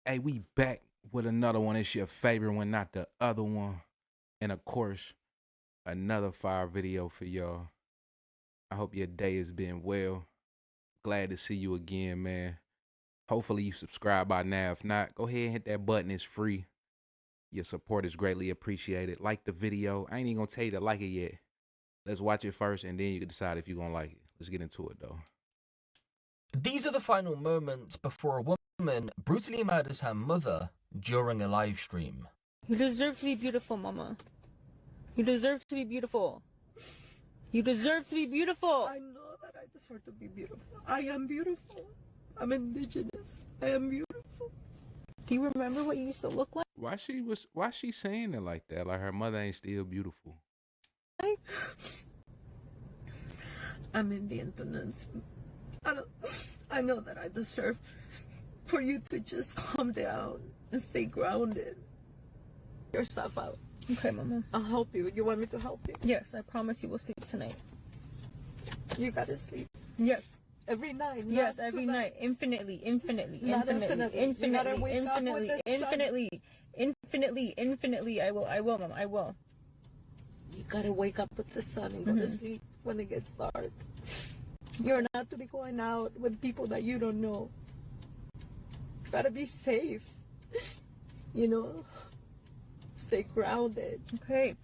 Hey, we back with another one. It's your favorite one, not the other one. And of course, another fire video for y'all. I hope your day has been well. Glad to see you again, man. Hopefully you subscribe by now. If not, go ahead and hit that button. It's free. Your support is greatly appreciated. Like the video. I ain't even gonna tell you to like it yet. Let's watch it first and then you can decide if you're gonna like it. Let's get into it though. These are the final moments before a woman brutally murders her mother during a live stream. You deserve to be beautiful, Mama. You deserve to be beautiful. You deserve to be beautiful. I know that I deserve to be beautiful. I am beautiful. I'm indigenous. I am beautiful. Do you remember what you used to look like? Why she saying it like that? Like her mother ain't still beautiful. I'm Indian, Tonantzyn. I know that I deserve for you to just calm down and stay grounded. Your stuff out. Okay, Mama. I'll help you. You want me to help you? Yes, I promise you will sleep tonight. You gotta sleep. Yes. Every night. Yes, every night. Infinitely. You gotta wake up with the Infinitely. I will, Mama. I will. You gotta wake up with the sun and go to sleep when it gets dark. You're not to be going out with people that you don't know. Gotta be safe. You know? Stay grounded. Okay.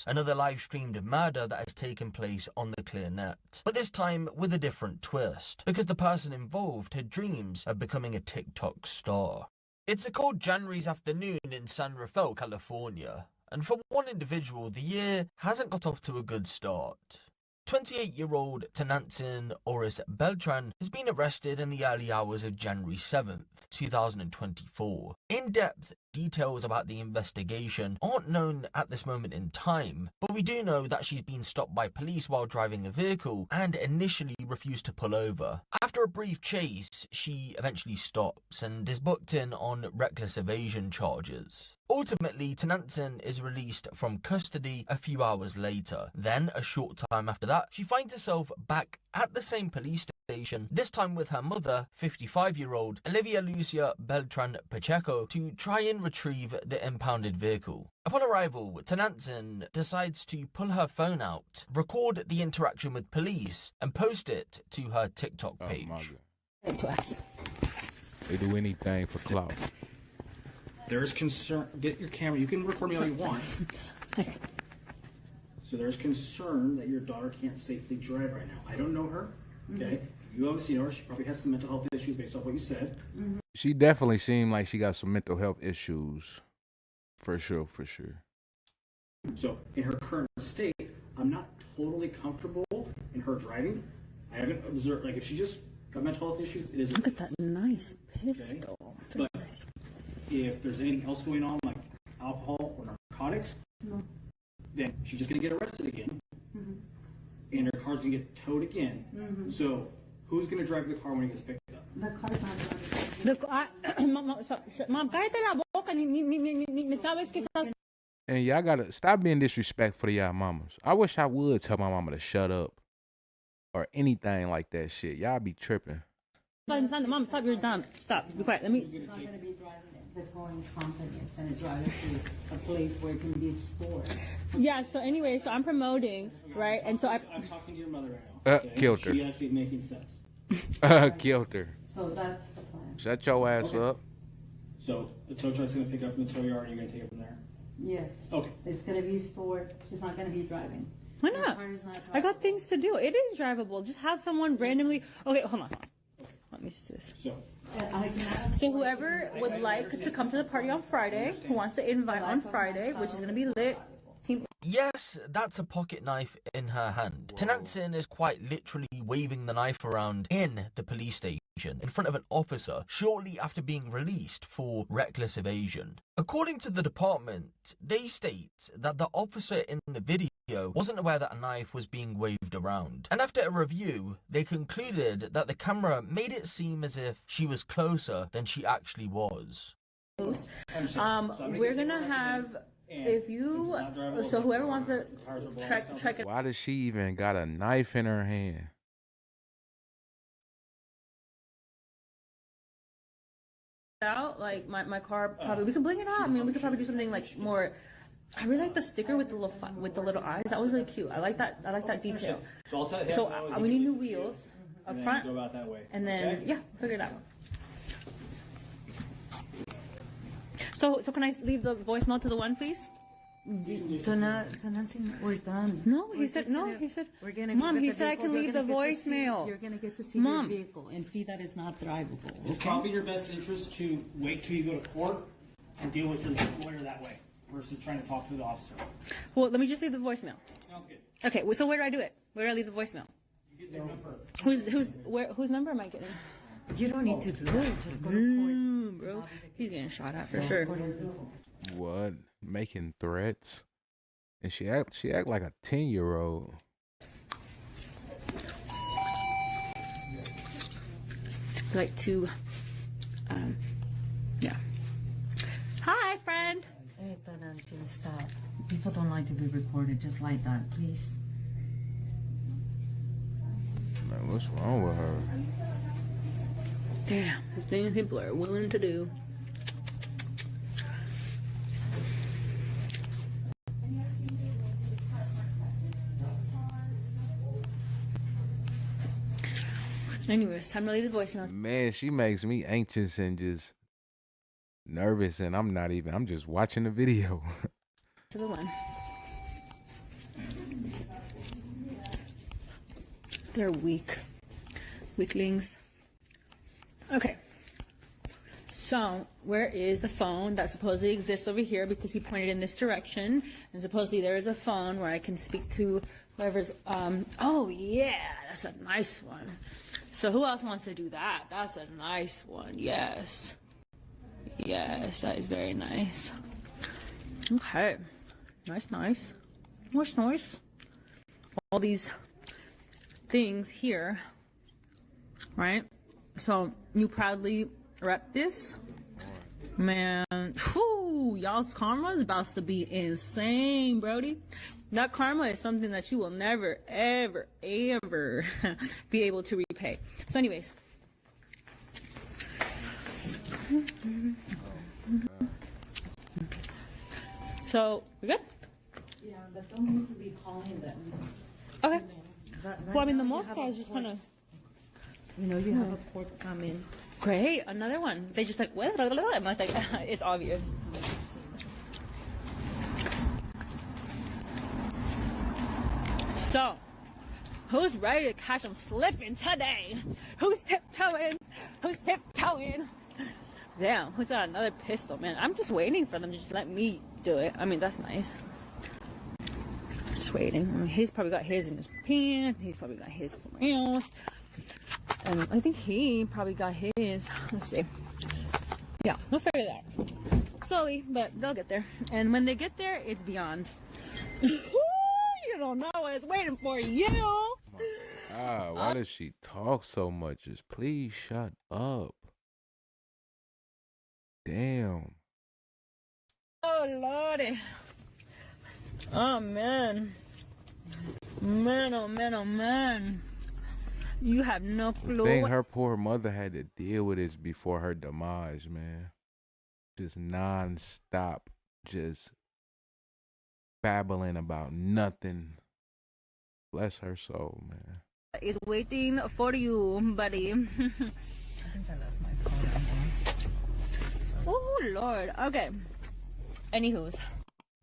Another live streamed murder that has taken place on the clear net, but this time with a different twist, because the person involved had dreams of becoming a TikTok star. It's a cold January's afternoon in San Rafael, California, and for one individual, the year hasn't got off to a good start. 28-year-old Tonantzyn Oris Beltran has been arrested in the early hours of January 7th, 2024. In-depth details about the investigation aren't known at this moment in time, but we do know that she's been stopped by police while driving a vehicle and initially refused to pull over. After a brief chase, she eventually stops and is booked in on reckless evasion charges. Ultimately, Tonantzyn is released from custody a few hours later. Then, a short time after that, she finds herself back at the same police station, this time with her mother, 55-year-old Olivia Lucia Beltran Pacheco, to try and retrieve the impounded vehicle. Upon arrival, Tonantzyn decides to pull her phone out, record the interaction with police, and post it to her TikTok page. They do anything for clout. There's concern. Get your camera. You can record me all you want. Okay. So there's concern that your daughter can't safely drive right now. I don't know her. Okay. You obviously know her. She probably has some mental health issues based off what you said. She definitely seemed like she got some mental health issues. For sure. So in her current state, I'm not totally comfortable in her driving. I haven't observed, like, if she just got mental health issues, it is. Look at that nice pistol. Okay. But if there's anything else going on, like alcohol or narcotics, then she's just going to get arrested again, and her car's going to get towed again. So who's going to drive the car when it gets picked up? The car's not Mom, cállate la boca. Ni sabes que estás... And y'all gotta stop being disrespectful to y'all mamas. I wish I would tell my mama to shut up or anything like that shit. Y'all be tripping. Mom, stop, you're dumb. Stop. Be quiet. Let me... It's not going to be driving it. The towing company is going to drive it to a place where it can be stored. Yeah, so anyway, so I'm promoting, right? And so I'm talking to your mother right now. Okay? Killed her. She actually is making sense. Killed her. So that's the plan. Shut your ass up. So the tow truck's going to pick up from the tow yard and you're going to take it from there? Yes. Okay. It's going to be stored. She's not going to be driving. why not? I got things to do. It is drivable. Just have someone randomly... Okay, hold on. Let me see this. So whoever would like to come to the party on Friday, who wants to invite on Friday, which is going to be lit. Yes, that's a pocket knife in her hand. Tonantzyn is quite literally waving the knife around in the police station in front of an officer shortly after being released for reckless evasion. According to the department, they state that the officer in the video wasn't aware that a knife was being waved around. And after a review, they concluded that the camera made it seem as if she was closer than she actually was. We're going to have... If you, so whoever wants to check it. Why does she even got a knife in her hand? out. Like my car probably, we could bling it out. I mean, we could probably do something like more. I really like the sticker with the little eyes. That was really cute. I like that detail. So I'll tell you. So we need new wheels up front. Go about that way. And then Okay? yeah, figure it out. So can I leave the voicemail to the one, please? Tonantzyn, we're done. No, he said no. He said, We're gonna Mom, go he get said I vehicle. can leave the You're gonna get to see- voicemail. You're gonna get to see Mom. your vehicle and see that it's not drivable. It's probably in your best interest to wait till you go to court and deal with your lawyer that way versus trying to talk to the officer. Well, let me just leave the voicemail. Sounds good. Okay, so where do I do it? Where do I leave the voicemail? You get their number. Whose number am I getting? You don't need to do it. Just go to court. Bro, he's getting shot at for sure. What? Making threats? And she act like a 10-year-old. Like to, yeah. Hi, friend. Hey, Tonantzyn, stop. People don't like to be recorded just like that, please. Man, what's wrong with her? Damn, the things people are willing to do. Anyways, time to leave the voicemail. Man, she makes me anxious and just nervous, and I'm just watching the video. To the one. They're weak. Weaklings. Okay. So, where is the phone that supposedly exists over here because he pointed in this direction? And supposedly there is a phone where I can speak to whoever's, oh yeah, that's a nice one. So who else wants to do that? That's a nice one, yes. Yes, that is very nice. Okay. Nice. Nice. All these things here, right? So you proudly rep this, man. Whew, y'all's karma is about to be insane, Brody. That karma is something that you will never, ever, ever be able to repay. So, anyways. So, we good? Yeah, but don't need to be calling them. Okay. Right Well, I mean, the now you most have guys a just court- kind of. You know, you have a court coming. Great, another one. They just like, what? And I was like, it's obvious. So, who's ready to catch them slipping today? Who's tiptoeing? Damn, who's got another pistol, man? I'm just waiting for them to just let me do it. I mean, that's nice. Just waiting. I mean, he's probably got his in his pants. He's probably got his somewhere else. And I think he probably got his. Let's see. Yeah, we'll figure that out. Slowly, but they'll get there. And when they get there, it's beyond. You don't know what it's waiting for you. Why does she talk so much? Just please shut up. Damn. Oh, Lordy. Oh, man. Man, oh, man, oh, man. You have no I clue. think her poor mother had to deal with this before her demise, man. Just non-stop, just babbling about nothing. Bless her soul, man. Is waiting for you, buddy. I think I left my phone at home. Oh, Lord. Okay. Anywho's.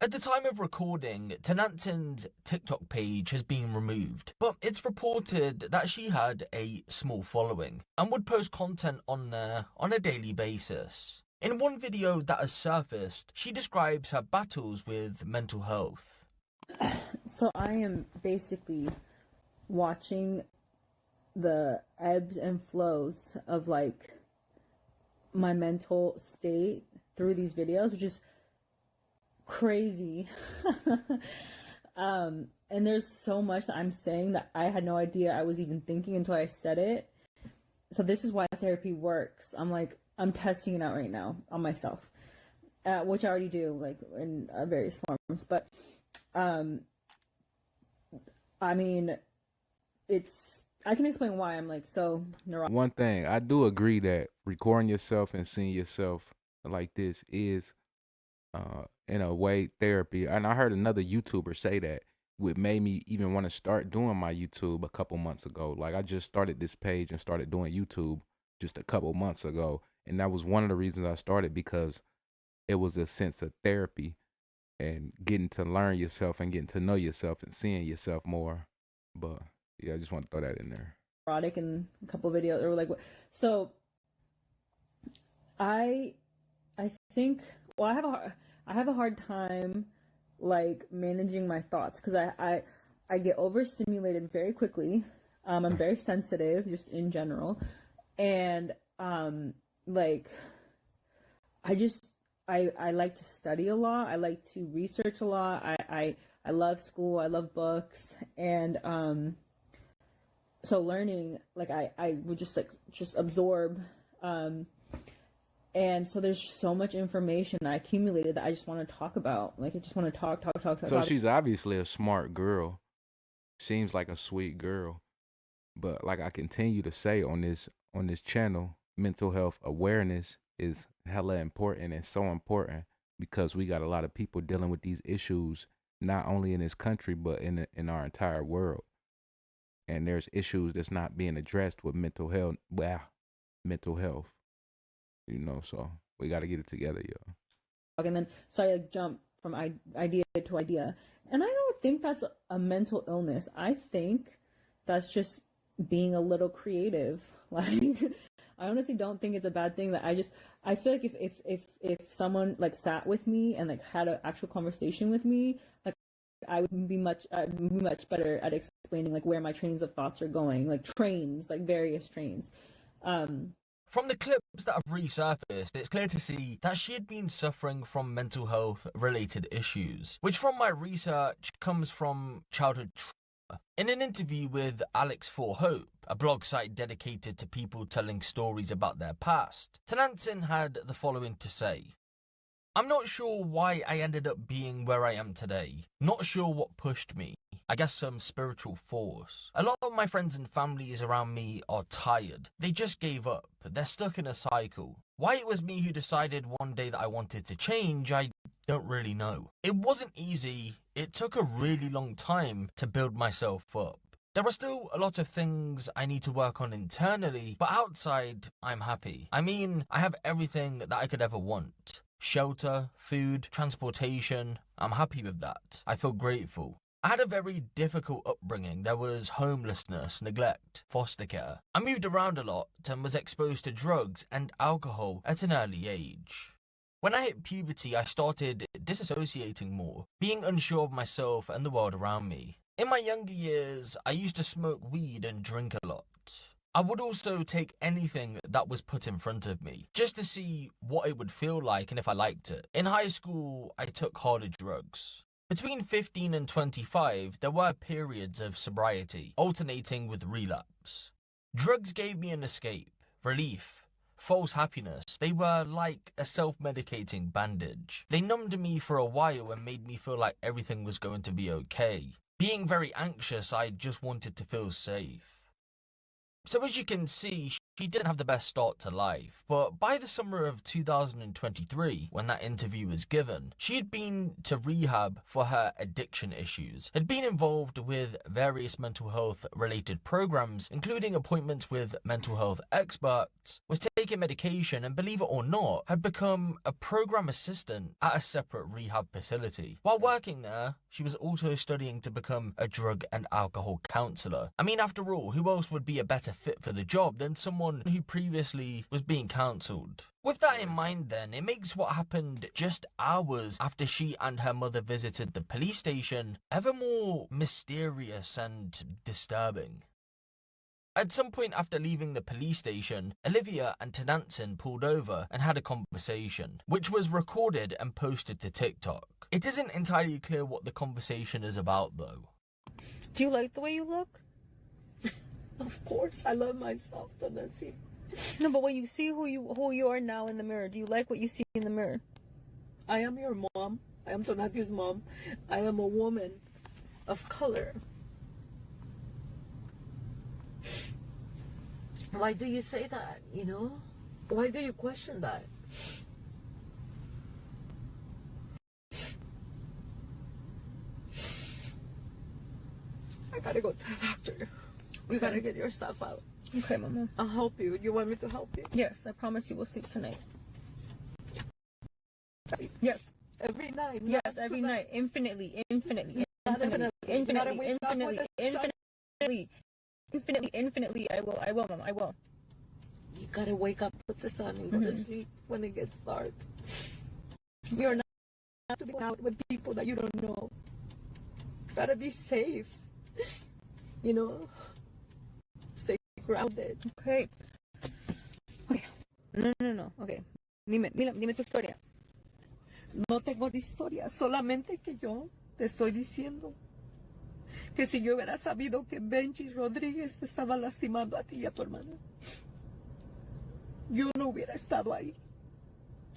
At the time of recording, Tonantzyn's TikTok page has been removed, but it's reported that she had a small following and would post content on there on a daily basis. In one video that has surfaced, she describes her battles with mental health. So I am basically watching the ebbs and flows of like my mental state through these videos, which is crazy. And there's so much that I'm saying that I had no idea I was even thinking until I said it. So this is why therapy works. I'm testing it out right now on myself, which I already do, like in various forms. But I mean, it's I can explain why I'm like so neurotic. One thing, I do agree that recording yourself and seeing yourself like this is, in a way, therapy. And I heard another YouTuber say that, what made me even want to start doing my YouTube a couple months ago. Like, I just started this page and started doing YouTube just a couple months ago. And that was one of the reasons I started, because it was a sense of therapy and getting to learn yourself and getting to know yourself and seeing yourself more. But yeah, I just want to throw that in there. In a couple videos, or like, so I think, well, I have a hard time like managing my thoughts, because I get overstimulated very quickly. I'm very sensitive just in general, and like I like to study a lot. I like to research a lot. I love school. I love books, and so learning, like I would just absorb, and so there's so much information that I accumulated that I just want to talk about. Like, I just want to talk. So she's obviously a smart girl. Seems like a sweet girl. But like I continue to say on this channel, mental health awareness is hella important, and so important, because we got a lot of people dealing with these issues, not only in this country, but in our entire world. And there's issues that's not being addressed with mental health. You know, so we got to get it together, yo. And then, so I like jump from idea to idea. And I don't think that's a mental illness. I think that's just being a little creative. Like, I honestly don't think it's a bad thing. That I feel like if someone like sat with me and like had an actual conversation with me, like I would be much better at explaining like where my trains of thoughts are going, like various trains. From the clips that have resurfaced, it's clear to see that she had been suffering from mental health related issues, which from my research comes from childhood trauma. In an interview with Alex for Hope, a blog site dedicated to people telling stories about their past, Tonantzyn had the following to say: "I'm not sure why I ended up being where I am today. Not sure what pushed me. I guess some spiritual force. A lot of my friends and families around me are tired. They just gave up. They're stuck in a cycle. Why it was me who decided one day that I wanted to change, I don't really know. It wasn't easy. It took a really long time to build myself up. There are still a lot of things I need to work on internally, but outside, I'm happy. I mean, I have everything that I could ever want. Shelter, food, transportation. I'm happy with that. I feel grateful. I had a very difficult upbringing. There was homelessness, neglect, foster care. I moved around a lot and was exposed to drugs and alcohol at an early age. When I hit puberty, I started disassociating more, being unsure of myself and the world around me. In my younger years, I used to smoke weed and drink a lot. I would also take anything that was put in front of me, just to see what it would feel like and if I liked it. In high school, I took harder drugs. Between 15 and 25, there were periods of sobriety, alternating with relapse. Drugs gave me an escape, relief, false happiness. They were like a self-medicating bandage. They numbed me for a while and made me feel like everything was going to be okay. Being very anxious, I just wanted to feel safe. So as you can see, she didn't have the best start to life, but by the summer of 2023, when that interview was given, she had been to rehab for her addiction issues, had been involved with various mental health related programs, including appointments with mental health experts, was taking medication, and believe it or not, had become a program assistant at a separate rehab facility. While working there, she was also studying to become a drug and alcohol counsellor. I mean, after all, who else would be a better fit for the job than someone who previously was being counselled? With that in mind then, it makes what happened just hours after she and her mother visited the police station ever more mysterious and disturbing. At some point after leaving the police station, Olivia and Tonantzyn pulled over and had a conversation, which was recorded and posted to TikTok. It isn't entirely clear what the conversation is about though. Do you like the way you look? Of course, I love myself, Tonantzyn. No, but when you see who you are now in the mirror, do you like what you see in the mirror? I am your mom. I am Tonantzyn's mom. I am a woman of color. Why do you say that, you know? Why do you question that? I gotta go to the doctor. You gotta get your stuff out. Okay, Mama. I'll help you. You want me to help you? Yes, I promise you will sleep tonight. Yes. Every night. Yes, every night. Infinitely. Infinitely. I will, Mama. I will. You gotta wake up with the sun and go to sleep when it gets dark. You're not to be out with people that you don't know. Gotta be safe. You know? Stay grounded. Okay. Okay. No. Okay. Dime tu historia. No tengo de historia, solamente que yo te estoy diciendo que si yo hubiera sabido que Benji Rodríguez te estaba lastimando a ti y a tu hermana, yo no hubiera estado ahí.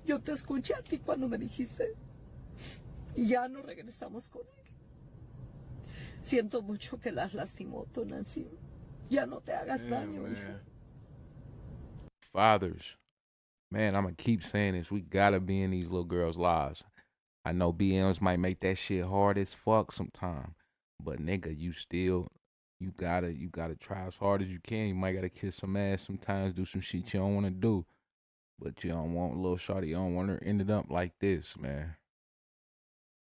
Yo te escuché a ti cuando me dijiste y ya no regresamos con él. Siento mucho que las lastimó, Tonantzyn. Ya no te hagas daño, hijo. Fathers, man, I'm gonna keep saying this. We gotta be in these little girls' lives. I know BMs might make that shit hard as fuck sometime, but nigga, you gotta try as hard as you can. You might gotta kiss some ass sometimes, do some shit you don't wanna do, but you don't want little shorty. You don't want her ended up like this, man.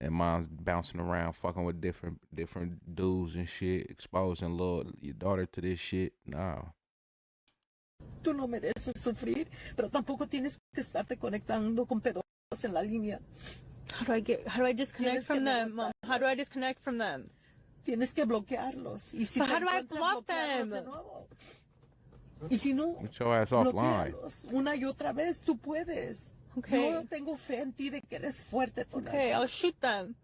And mom's bouncing around, fucking with different dudes and shit, exposing your daughter to this shit. Nah. Tú no mereces sufrir, pero tampoco tienes que estarte conectando con pedos en la línea. How do I disconnect from them, Mom? How do I disconnect from them? Tienes que bloquearlos. Y si So te how do I encuentras, block bloquearlos them? de nuevo. Y si no, Get your ass offline. bloquearlos una y otra vez, tú puedes. Okay. Yo tengo fe en ti de que eres fuerte, Tonantzyn. Okay, I'll shoot them.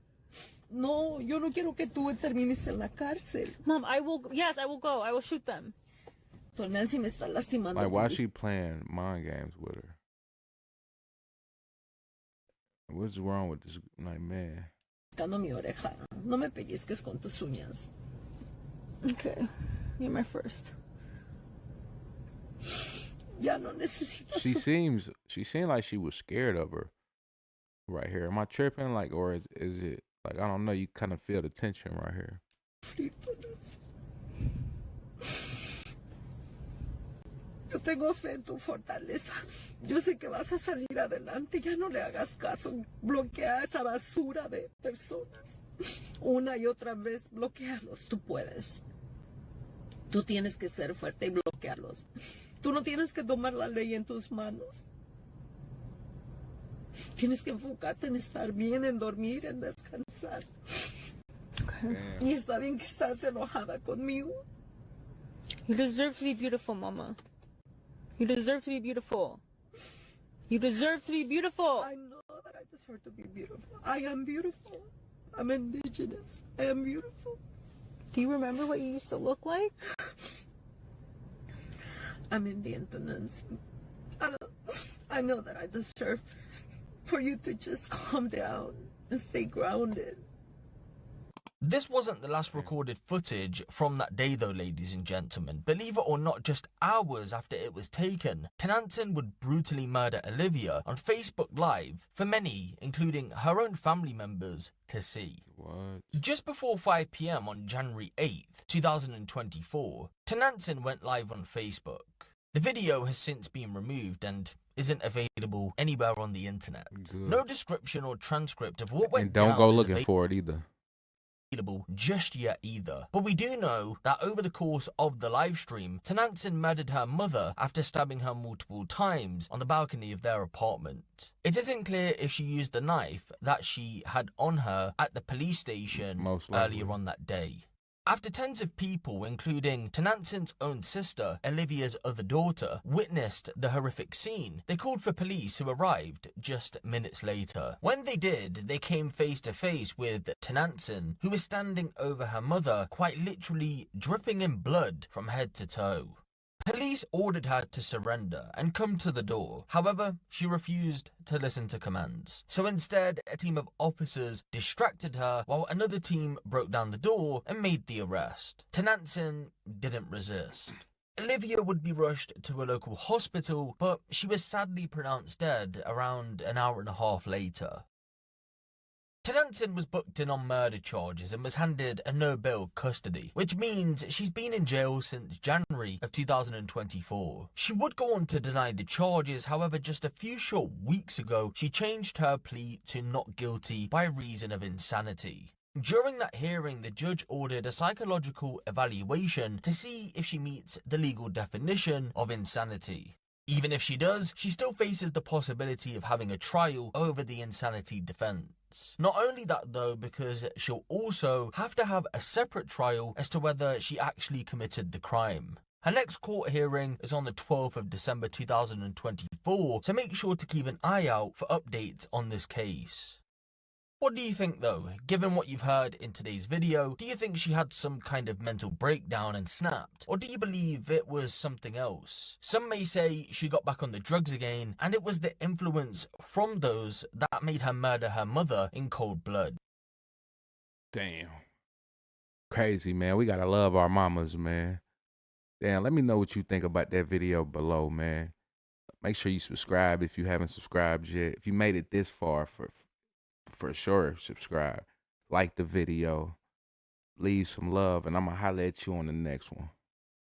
No, yo no quiero que tú termines en la cárcel. Mom, I will go. I will shoot them. Tonantzyn me está lastimando. Like, why is she playing mind games with her? What's wrong with this? Like, man. Buscando mi oreja. No me pellizques con tus uñas. Okay, you're my first. Ya no necesito. She seemed like she was scared of her right here. Am I tripping? Like, or is it like, I don't know, you kind of feel the tension right here. Yo tengo fe en tu fortaleza. Yo sé que vas a salir adelante. Ya no le hagas caso. Bloquea esa basura de personas. Una y otra vez, bloquearlos. Tú puedes. Tú tienes que ser fuerte y bloquearlos. Tú no tienes que tomar la ley en tus manos. Tienes que enfocarte en estar bien, en dormir, en descansar. Okay. Y está bien que estás enojada conmigo. You deserve to be beautiful, Mama. You deserve to be beautiful. You deserve to be beautiful. I know that I deserve to be beautiful. I am beautiful. I'm indigenous. I am beautiful. Do you remember what you used to look like? I'm Indian, Tonantzyn. I know that I deserve for you to just calm down and stay grounded. This wasn't the last recorded footage from that day though, ladies and gentlemen. Believe it or not, just hours after it was taken, Tonantzyn would brutally murder Olivia on Facebook Live for many, including her own family members, to see. What? Just before 5 PM on January 8th, 2024, Tonantzyn went live on Facebook. The video has since been removed and isn't available anywhere on the internet. Good. No description or transcript of what went And don't down go is looking for it either. available just yet either. But we do know that over the course of the live stream, Tonantzyn murdered her mother after stabbing her multiple times on the balcony of their apartment. It isn't clear if she used the knife that she had on her at the police station Most likely. earlier on that day. After tens of people, including Tonantzyn's own sister, Olivia's other daughter, witnessed the horrific scene, they called for police who arrived just minutes later. When they did, they came face to face with Tonantzyn, who was standing over her mother, quite literally dripping in blood from head to toe. Police ordered her to surrender and come to the door. However, she refused to listen to commands. So instead, a team of officers distracted her while another team broke down the door and made the arrest. Tonantzyn didn't resist. Olivia would be rushed to a local hospital, but she was sadly pronounced dead around an hour and a half later. Tonantzyn was booked in on murder charges and was handed a no-bail custody, which means she's been in jail since January of 2024. She would go on to deny the charges, however just a few short weeks ago she changed her plea to not guilty by reason of insanity. During that hearing, the judge ordered a psychological evaluation to see if she meets the legal definition of insanity. Even if she does, she still faces the possibility of having a trial over the insanity defense. Not only that though, because she'll also have to have a separate trial as to whether she actually committed the crime. Her next court hearing is on the 12th of December 2024, so make sure to keep an eye out for updates on this case. What do you think though? Given what you've heard in today's video, do you think she had some kind of mental breakdown and snapped? Or do you believe it was something else? Some may say she got back on the drugs again, and it was the influence from those that made her murder her mother in cold blood. Damn. Crazy, man. We gotta love our mamas, man. Damn, let me know what you think about that video below, man. Make sure you subscribe if you haven't subscribed yet. If you made it this far, for sure, subscribe. Like the video. Leave some love, and I'm gonna holler at you on the next one.